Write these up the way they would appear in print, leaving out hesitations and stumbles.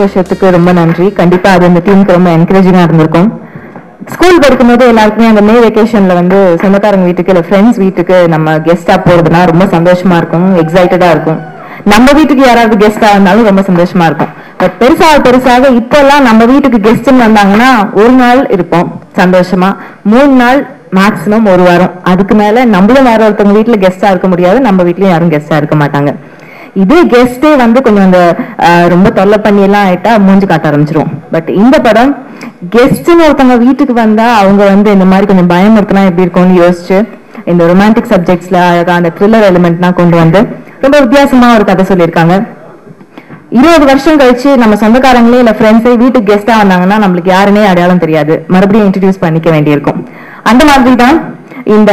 வருஷத்துக்கு ரொம்ப நன்றி. கண்டிப்பா அது அந்த டீமுக்கு ரொம்ப என்கரேஜிங்கா இருந்திருக்கும். ஸ்கூல் படிக்கும்போது எல்லாருக்குமே அந்த மே வெக்கேஷன்ல வந்து சொந்தக்காரங்க வீட்டுக்கு இல்ல ஃப்ரெண்ட்ஸ் வீட்டுக்கு நம்ம கெஸ்டா போறதுனா ரொம்ப சந்தோஷமா இருக்கும், எக்ஸைட்டடா இருக்கும். நம்ம வீட்டுக்கு யாராவது கெஸ்டா இருந்தாலும் ரொம்ப சந்தோஷமா இருக்கும். பட் பெருசாக இப்பெல்லாம் நம்ம வீட்டுக்கு கெஸ்ட்னு வந்தாங்கன்னா ஒரு நாள் இருப்போம் சந்தோஷமா, 3 நாள் மேக்சிமம் ஒரு வாரம். அதுக்கு மேல நம்மளும் வேற ஒருத்தவங்க வீட்டுல கெஸ்டா இருக்க முடியாது, நம்ம வீட்லயும் யாரும் கெஸ்டா இருக்க மாட்டாங்க. இதே கெஸ்டே வந்து கொஞ்சம் அந்த ரொம்ப தொல்லை பண்ணி எல்லாம் ஆயிட்டா மூஞ்சி காட்ட ஆரம்பிச்சிரும். பட் இந்த படம் கெஸ்ட்னு ஒருத்தவங்க வீட்டுக்கு வந்தா அவங்க வந்து இந்த மாதிரி கொஞ்சம் பயமுறுத்தினா எப்படி இருக்கும்னு யோசிச்சு இந்த ரொமான்டிக் சப்ஜெக்ட்ஸ்ல அழகா அந்த த்ரில்லர் எலிமெண்ட்லாம் கொண்டு வந்து ரொம்ப வித்தியாசமா ஒரு கதை சொல்லியிருக்காங்க. 20 வருஷம் கழிச்சு நம்ம சொந்தக்காரங்களே இல்ல ஃப்ரெண்ட்ஸே வீட்டுக்கு கெஸ்டா வந்தாங்கன்னா நம்மளுக்கு யாருன்னே அடையாளம் தெரியாது, மறுபடியும் இன்ட்ரடியூஸ் பண்ணிக்க வேண்டியிருக்கும். அந்த மாதிரி தான் இந்த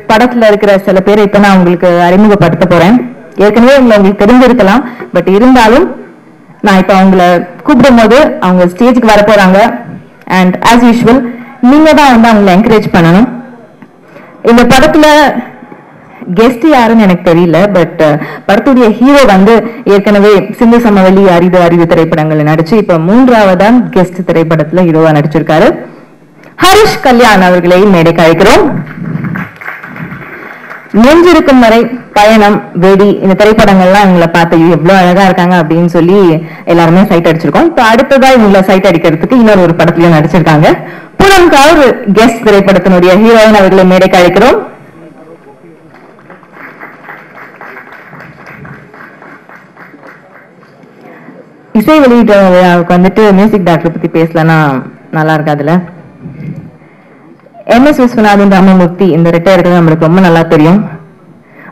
படத்துல இருக்கிற சில பேரை இப்ப நான் உங்களுக்கு அறிமுகப்படுத்த போறேன். ஏற்கனவே உங்களுக்கு தெரிஞ்சிருக்கலாம், பட் இருந்தாலும் நான் இப்ப அவங்கள கூப்பிடும் போது அவங்க ஸ்டேஜுக்கு வர போறாங்க. அண்ட் ஆஸ் யூஷுவல் நீங்க தான் வந்து அவங்களை என்கரேஜ் பண்ணணும். இந்த படத்துல கெஸ்ட் யாருன்னு எனக்கு தெரியல, பட் படத்துடைய ஹீரோ வந்து ஏற்கனவே சிந்து சமவெளி, அரிது திரைப்படங்கள் நடிச்சு இப்ப 3வது கெஸ்ட் திரைப்படத்துல ஹீரோவா நடிச்சிருக்காரு. ஹரிஷ் கல்யாண் அவர்களை மேடைக்கு அழைக்கிறோம். நெஞ்சிருக்கும் வரை, பயணம், வெடி இந்த திரைப்படங்கள்லாம் இவங்களை பார்த்து எவ்வளவு அழகா இருக்காங்க அப்படின்னு சொல்லி எல்லாருமே சைட் அடிச்சிருக்கோம். இப்ப அடுத்ததா இவங்களை சைட் அடிக்கிறதுக்கு இன்னொரு ஒரு படத்துலயும் நடிச்சிருக்காங்க. புறம் கவுர் கெஸ்ட் திரைப்படத்தினுடைய ஹீரோயின் அவர்களை மேடைக்கு அழைக்கிறோம். இசை வெளியீட்டு விழாவுக்கு வந்துட்டு மியூசிக் டைரக்டர் பத்தி பேசலன்னா நல்லா இருக்காதுல. MS விஸ்வநாதன், ராமமூர்த்தி இந்த ரிட்டையர்கள் நம்மளுக்கு ரொம்ப நல்லா தெரியும்.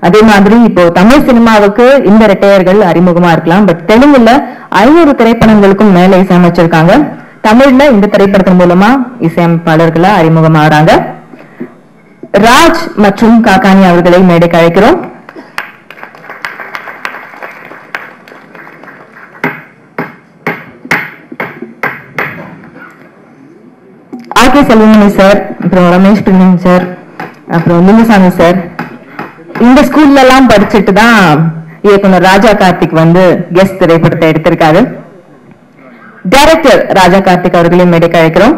அதே மாதிரி இப்போ தமிழ் சினிமாவுக்கு இந்த ரிட்டையர்கள் அறிமுகமா இருக்கலாம், பட் தெலுங்குல 500 திரைப்படங்களுக்கும் மேல இசையமைச்சிருக்காங்க. தமிழ்ல இந்த திரைப்படத்தின் மூலமா இசையமைப்பாளர்களா அறிமுகமாகறாங்க. ராஜ் மற்றும் காக்கானி அவர்களை மேடைக்கு அழைக்கிறோம். ஆர்கே செல்வமணி சார், அப்புறம் ரமேஷ் பிரிமின் சார், அப்புறம் லிங்குசாமி சார் இந்த ஸ்கூல்ல எல்லாம் படிச்சுட்டு தான் இயக்குனர் ராஜா கார்த்திக் வந்து கெஸ்ட் திரைப்படத்தை எடுத்திருக்காரு. டைரக்டர் ராஜா கார்த்திக் அவர்களையும் மேடைக்கு அழைக்கிறோம்.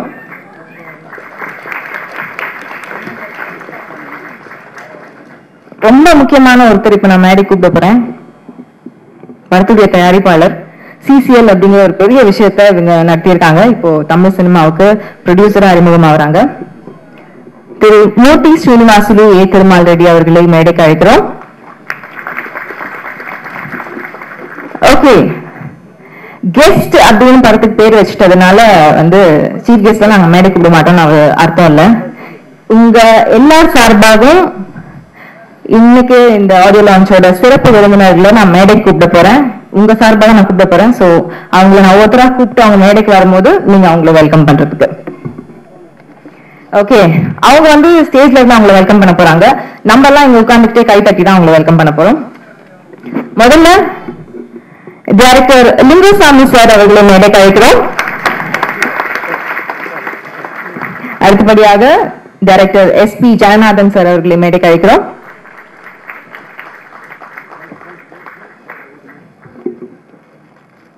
ரொம்ப முக்கியமான ஒருத்தர் இப்ப நான் மேடை கூப்பிட போறேன். படத்துடைய தயாரிப்பாளர் CCL அப்படிங்கிற ஒரு பெரிய விஷயத்த இவங்க நடத்தியிருக்காங்க. இப்போ தமிழ் சினிமாவுக்கு ப்ரொடியூசரா அறிமுகமாகறாங்க. திரு மூர்த்தி ஸ்ரீனிவாசுலு ஏ திருமால் ரெட்டி அவர்களை மேடைக்கு அழைக்கிறோம். ஓகே, கெஸ்ட் அப்படின்னு படத்துக்கு பேர் வச்சுட்டதுனால வந்து சீஃப் கெஸ்ட் நாங்க மேடை கூப்பிட மாட்டோம்னு அர்த்தம் இல்ல. உங்க எல்லார் சார்பாகவும் இன்னைக்கு இந்த ஆடியோ லான்ச்சோட சிறப்பு விருந்தினர்களை நான் மேடைக்கு கூப்பிட போறேன். உங்க சார்பாக நான் கூப்பிட போறேன். சோ அவங்களை நான் ஒவ்வொருத்தரா கூப்பிட்டு அவங்க மேடைக்கு வரும்போது நீங்க அவங்களை வெல்கம் பண்றதுக்கு. ஓகே, அவங்க வந்து ஸ்டேஜ்ல இருந்து அவங்களை வெல்கம் பண்ண போறாங்க. நம்ம எல்லாம் இங்க உட்கார்ந்துட்டே கை தட்டி தான் அவங்களை வெல்கம் பண்ண போறோம். முதல்ல டைரக்டர் லிங்குசாமி சார் அவர்களை மேடைக்கு அழைக்கிறோம். அடுத்தபடியாக டைரக்டர் SP ஜெகநாதன் சார் அவர்களை மேடைக்கு அழைக்கிறோம்.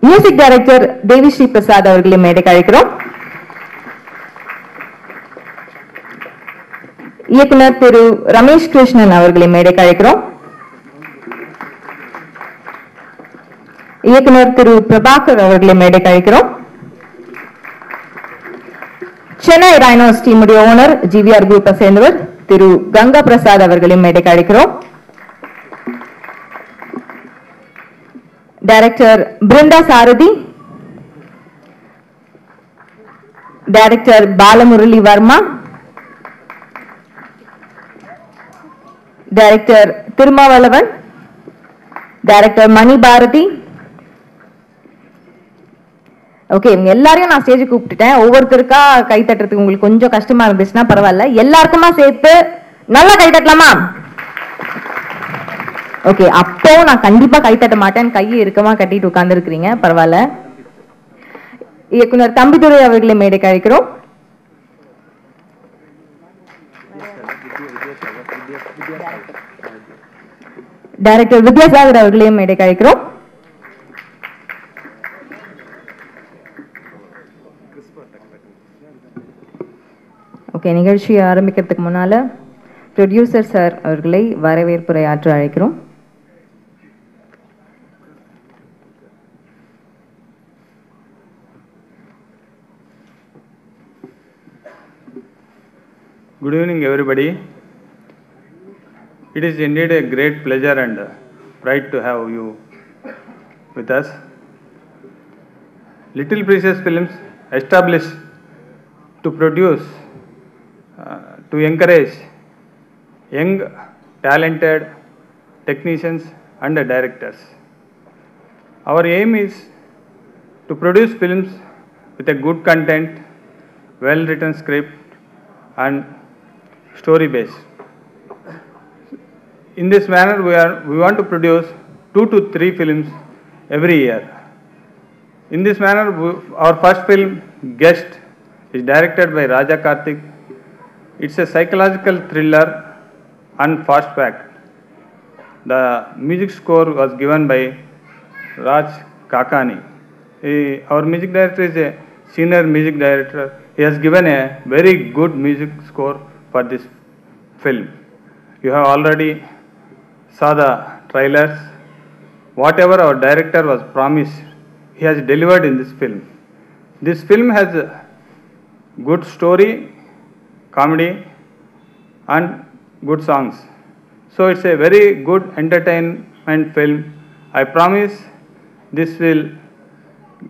மியூசிக் டைரக்டர் தேவி ஸ்ரீ பிரசாத் அவர்களை மேடைக்கு அழைக்கிறோம். இயக்குனர் திரு ரமேஷ் கிருஷ்ணன் அவர்களை மேடைக்கு அழைக்கிறோம். இயக்குனர் திரு பிரபாகர் அவர்களை மேடைக்கு அழைக்கிறோம். சென்னை ரைனோஸ் டீமுடைய ஓனர் GVR குரூப்பை சேர்ந்தவர் திரு கங்கா பிரசாத் அவர்களையும் மேடைக்கு அழைக்கிறோம். Director Brinda Sarathi, director Balamurali Varma, director Thirumavalavan, director Mani Bharathi. Okay, இவங்க எல்லாரையும் நான் ஸ்டேஜ் கூப்பிட்டுட்டேன். ஒவ்வொருத்தருக்கா கை தட்டுறதுக்கு உங்களுக்கு கொஞ்சம் கஷ்டமா இருந்துச்சுன்னா பரவாயில்ல, எல்லாருக்குமா சேர்த்து நல்லா கை தட்டலாமா? ஓகே, அப்போ நான் கண்டிப்பா கை தட்ட மாட்டேன், கையை இறுக்கமா கட்டிட்டு உட்கார்ந்து இருக்கிறீங்க, பரவாயில்ல. இயக்குனர் தம்பிதுரை அவர்களை மேடைக்கு அழைக்கிறோம். டைரக்டர் வித்யாசாகர் அவர்களையும் மேடைக்கு அழைக்கிறோம். ஓகே, நிகழ்ச்சியை ஆரம்பிக்கிறதுக்கு முன்னால் ப்ரொடியூசர் சார் அவர்களை வரவேற்புரை ஆற்ற அழைக்கிறோம். Good evening, everybody. It is indeed a great pleasure and pride to have you with us. Little Precious Films established to produce, to encourage young, talented technicians and directors. Our aim is to produce films with a good content, well-written script and story base. In this manner, we want to produce 2 to 3 films every year. In this manner, our first film, Guest, is directed by Raja Karthik. It's a psychological thriller and fast-paced. The music score was given by Raj Kakani. Our music director is a senior music director. He has given a very good music score for this film. You have already saw the trailers. Whatever our director was promised, he has delivered in this film. This film has a good story, comedy and good songs. So it's a very good entertainment film. I promise this will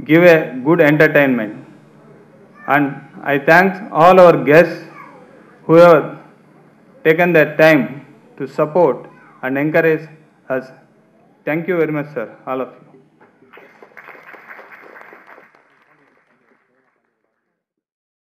give a good entertainment. And I thank all our guests who have taken their time to support and encourage us. Thank you very much, sir, all of you.